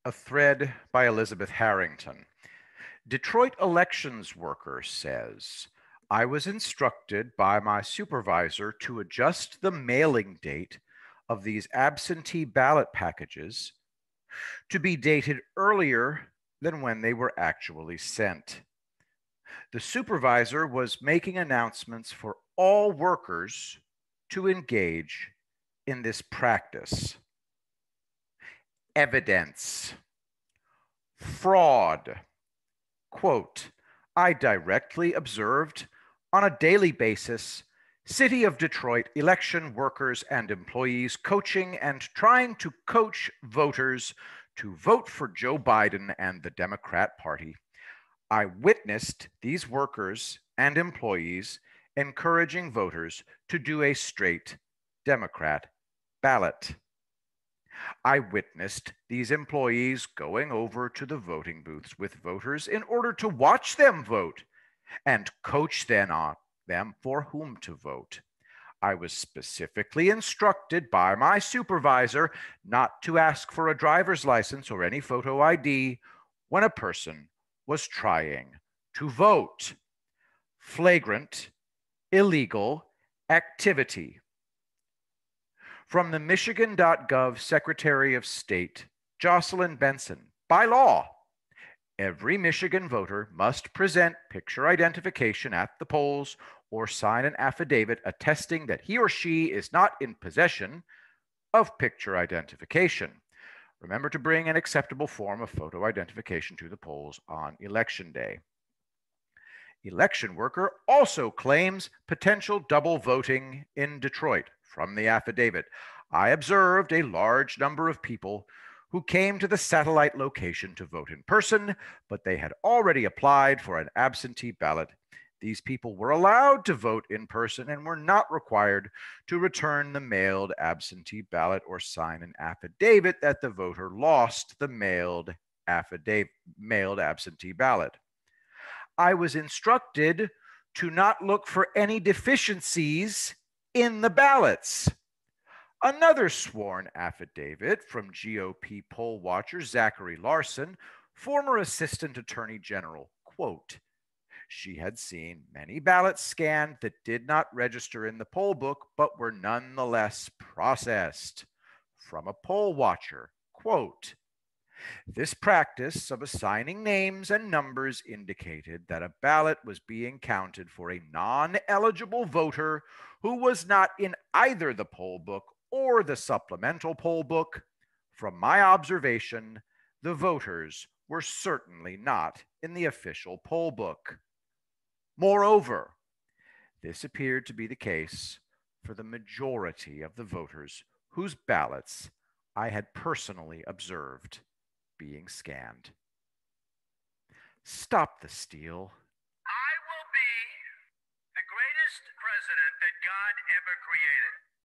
A thread by Elizabeth Harrington. Detroit elections worker says, I was instructed by my supervisor to adjust the mailing date of these absentee ballot packages to be dated earlier than when they were actually sent. The supervisor was making announcements for all workers to engage in this practice. Evidence. Fraud. Quote, I directly observed on a daily basis City of Detroit election workers and employees coaching and trying to coach voters to vote for Joe Biden and the Democrat Party. I witnessed these workers and employees encouraging voters to do a straight Democrat ballot. I witnessed these employees going over to the voting booths with voters in order to watch them vote and coach them for whom to vote. I was specifically instructed by my supervisor not to ask for a driver's license or any photo ID when a person was trying to vote. Flagrant, illegal activity. From the Michigan.gov Secretary of State, Jocelyn Benson, by law, every Michigan voter must present picture identification at the polls or sign an affidavit attesting that he or she is not in possession of picture identification. Remember to bring an acceptable form of photo identification to the polls on Election Day. Election worker also claims potential double voting in Detroit. From the affidavit, I observed a large number of people who came to the satellite location to vote in person, but they had already applied for an absentee ballot. These people were allowed to vote in person and were not required to return the mailed absentee ballot or sign an affidavit that the voter lost the mailed absentee ballot. I was instructed to not look for any deficiencies in the ballots. Another sworn affidavit from GOP poll watcher Zachary Larson, former Assistant Attorney General, quote, she had seen many ballots scanned that did not register in the poll book but were nonetheless processed. From a poll watcher, quote, this practice of assigning names and numbers indicated that a ballot was being counted for a non-eligible voter who was not in either the poll book or the supplemental poll book. From my observation, the voters were certainly not in the official poll book. Moreover, this appeared to be the case for the majority of the voters whose ballots I had personally observed being scanned. Stop the steal.